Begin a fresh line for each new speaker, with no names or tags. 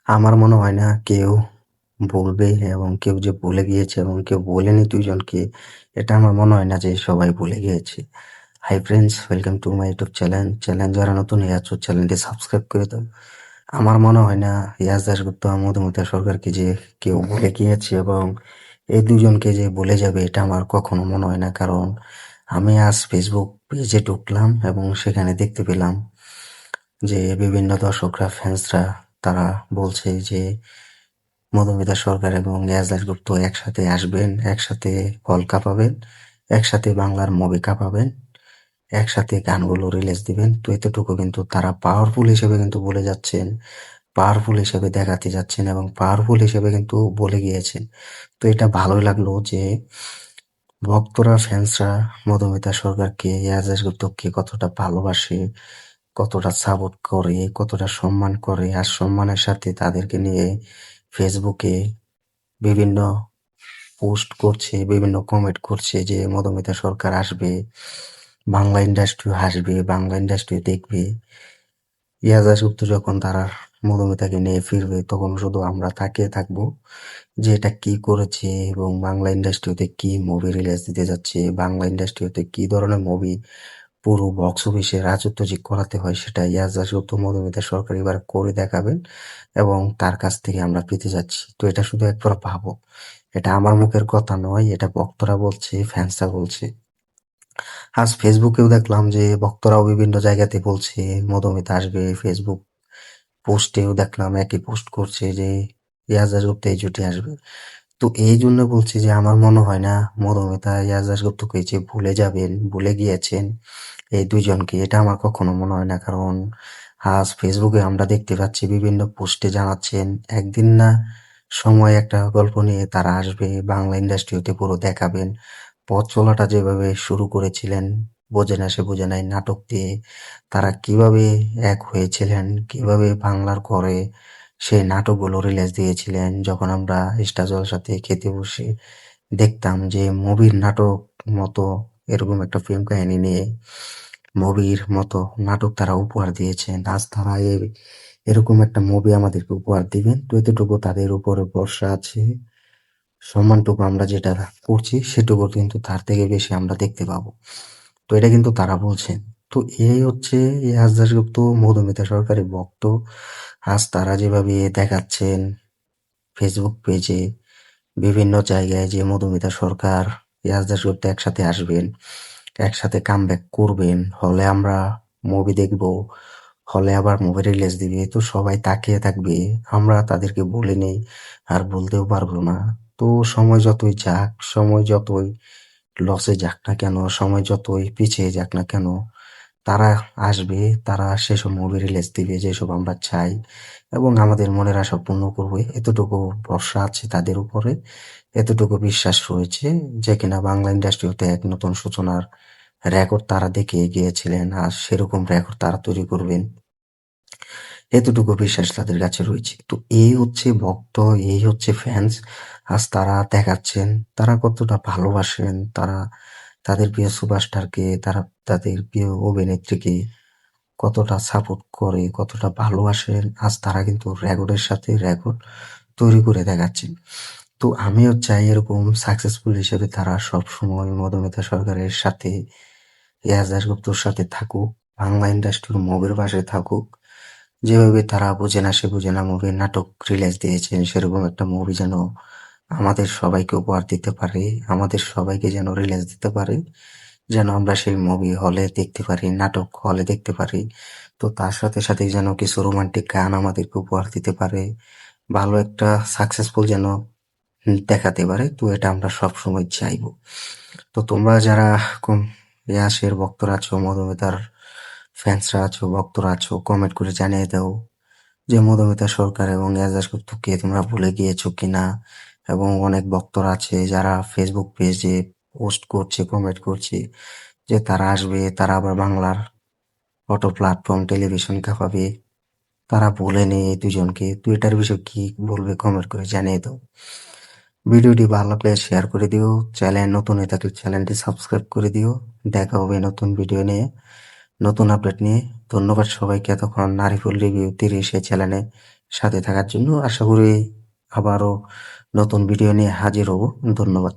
আমার মনে হয় না কেউ বলবে এবং কেউ যে ভুলে গিয়েছে এবং কেউ বলেনি ২ জনকে, এটা আমার মনে হয় না যে সবাই ভুলে গিয়েছে। Hi friends, welcome to my YouTube channel. যারা নতুন হয়ে আছো চ্যানেলটি সাবস্ক্রাইব করে দাও। আমার মনে হয় না ইয়াস দাশগুপ্ত আর মধুমিতা সরকারকে যে কেউ ভুলে গিয়েছে এবং এই ২ জনকে যে ভুলে যাবে এটা আমার কখনো মনে হয় না। কারণ আমি আজ ফেসবুক পেজে ঢুকলাম এবং সেখানে দেখতে পেলাম যে বিভিন্ন দর্শকরা, ফ্যান্সরা তারা বলছে যে মধুমিতা সরকার এবং ইয়াস দাশগুপ্ত একসাথে আসবেন, একসাথে হল কাঁপাবেন, একসাথে বাংলার মুভি কাঁপাবেন, একসাথে গানগুলো রিলিজ দিবেন। তো এতটুকু কিন্তু তারা পাওয়ারফুল হিসেবে কিন্তু বলে যাচ্ছেন, পাওয়ারফুল হিসেবে দেখাতে যাচ্ছেন এবং পাওয়ারফুল হিসেবে কিন্তু বলে গিয়েছেন। তো এটা ভালোই লাগলো যে ভক্তরা, ফ্যান্সরা মধুমিতা সরকারকে, ইয়াস দাশগুপ্তকে কতটা ভালোবাসে, কতটা সাপোর্ট করে, কতটা সম্মান করে। আর সম্মানের সাথে তাদেরকে নিয়ে ফেসবুকে বিভিন্ন পোস্ট করছে, বিভিন্ন কমেন্ট করছে যে মধুমিতা সরকার আসবে, বাংলা ইন্ডাস্ট্রিও আসবে, বাংলা ইন্ডাস্ট্রি দেখবে। ইয়াস দাশগুপ্ত যখন তারা মধুমিতাকে নিয়ে ফিরবে তখন শুধু আমরা তাকিয়ে থাকবো যে এটা কি করেছে এবং বাংলা ইন্ডাস্ট্রিতে কি মুভি রিলিজ দিতে যাচ্ছে, বাংলা ইন্ডাস্ট্রিতে কি ধরনের মুভি পুরো বক্স অফিসে রাজত্ব যে করাতে হয় সেটা ইয়াস দাশগুপ্ত মধুমিতা সরকার এবার করে দেখাবেন এবং তার কাছ থেকে আমরা পেতে যাচ্ছি। তো এটা শুধু একবার ভাবো, এটা আমার মুখের কথা নয়, এটা ভক্তরা বলছে, ফ্যান্সরা বলছে। আজ ফেসবুকেও দেখলাম যে ভক্তরাও বিভিন্ন জায়গাতে বলছে মধুমিতা আসবে। ফেসবুক পোস্টেও দেখলাম একই পোস্ট করছে যে ইয়াস দাশগুপ্ত এই জুটি আসবে। তো এই জন্য বলছি যে আমার মনে হয় না মধুমিতা ইয়াস দাশগুপ্তকে যে ভুলে যাবেন, ভুলে গিয়েছেন এই ২ জনকে, এটা আমার কখনো মনে হয় না। কারণ আজ ফেসবুকে আমরা দেখতে পাচ্ছি বিভিন্ন পোস্টে জানাচ্ছেন একদিন না সময় একটা গল্প নিয়ে তারা আসবে, বাংলা ইন্ডাস্ট্রিতে পুরো দেখাবেন। পথ চলাটা যেভাবে শুরু করেছিলেন, বোঝে না সে বোঝে নাই নাটক দিয়ে তারা কিভাবে এক হয়েছিলেন, কিভাবে বাংলার ঘরে সেই নাটকগুলো রিলিজ দিয়েছিলেন। যখন আমরা স্টার জলসাতে খেতে বসে দেখতাম যে মুভির নাটক মতো এরকম একটা প্রেম কাহিনী নিয়ে মুভির মতো নাটক তারা উপহার দিয়েছেন। আজ তারা এরকম একটা মুভি আমাদেরকে উপহার দিবেন। তো এতটুকু তাদের উপরে ভরসা আছে। সম্মানটুকু আমরা যেটা করছি সেটুকু কিন্তু তার থেকে বেশি আমরা দেখতে পাবো। তো এটা কিন্তু তারা বলছেন। তো এই হচ্ছে ইয়াস দাশগুপ্ত মধুমিতা সরকারের ভক্ত। আজ তারা যেভাবে দেখাচ্ছেন ফেসবুক পেজে বিভিন্ন জায়গায় যে মধুমিতা সরকার, ইয়াস দাশগুপ্ত একসাথে আসবেন, একসাথে কামব্যাক করবেন, হলে আমরা মুভি দেখবো, হলে আবার মুভি রিলিজ দিবে। তো সবাই তাকিয়ে থাকবে। আমরা তাদেরকে বলিনি আর বলতেও পারবো না। তো সময় যতই যাক, সময় যতই লসে যাক না কেন, সময় যতই পিছিয়ে যাক না কেন, তারা আসবে, তারা সেসব মুভি রিলিজ দিবে যেসব আমরা চাই এবং আমাদের মনের আশা পূর্ণ করবে। এতটুকু ভরসা আছে তাদের উপরে, এতটুকু বিশ্বাস রয়েছে যে কিনা বাংলা ইন্ডাস্ট্রিতে এক নতুন সূচনার রেকর্ড তারা দেখিয়ে গিয়েছিলেন। আর সেরকম রেকর্ড তারা তৈরি করবেন। এতটুকু বিশ্বাস তাদের কাছে রয়েছে। তো এই হচ্ছে ভক্ত, এই হচ্ছে ফ্যান্স। আজ তারা দেখাচ্ছেন তারা কতটা ভালোবাসেন, তারা তাদের প্রিয় সুপারস্টারকে, তারা তাদের প্রিয় অভিনেত্রীকে কতটা সাপোর্ট করে, কতটা ভালোবাসেন। আজ তারা কিন্তু রেকর্ডের সাথে রেকর্ড তৈরি করে দেখাচ্ছেন। তো আমিও চাই এরকম সাকসেসফুল হিসেবে তারা সবসময় মধুমিতা সরকারের সাথে, ইয়াস দাশগুপ্তর সাথে থাকুক, বাংলা ইন্ডাস্ট্রির মুভির পাশে থাকুক। যেভাবে তারা বুঝে না সে বুঝে না মুভির নাটক রিলিজ দিয়েছেন, সেরকম একটা মুভি যেন আমাদের সবাইকে উপহার দিতে পারে, আমাদের সবাইকে যেন রিলিজ দিতে পারে, যেন আমরা সেই মুভি হলে দেখতে পারি, নাটক হলে দেখতে পারি। তো তার সাথে সাথে যেন কিছু রোমান্টিক গান আমাদেরকে উপহার দিতে পারে, ভালো একটা সাকসেসফুল যেন দেখাতে পারে। তো এটা আমরা সবসময় চাইবো। তো তোমরা যারা কম ইয়াসের ভক্তরা আছো, মধুমিতার ফ্যান্সরা আছো, ভক্তরা আছো, কমেন্ট করে জানিয়ে দাও যে মধুমিতা সরকার এবং ইয়াস দাশগুপ্তকে তোমরা ভুলে গিয়েছো কিনা। এবং অনেক ভক্তরা আছে যারা ফেসবুক পেজে পোস্ট করছে, কমেন্ট করছে যে তারা আসবে, তারা আবার বাংলার অটো প্ল্যাটফর্ম টেলিভিশন কাঁপাবে। তারা ভুলেনি এই ২ জনকে। তো এটার বিষয়ে কি বলবে কমেন্ট করে জানিয়ে দাও। ভিডিওটি ভালো লাগলে শেয়ার করে দিও। চ্যানেল নতুন হয়ে থাকলে চ্যানেলটি সাবস্ক্রাইব করে দিও। দেখা হবে নতুন ভিডিও নিয়ে, নতুন আপডেট নিয়ে। ধন্যবাদ সবাইকে এতক্ষণ নারীফুল রিভিউ ৩০ এই চ্যানেলে সাথে থাকার জন্য। আশা করি আবারও নতুন ভিডিও নিয়ে হাজির হব। ধন্যবাদ।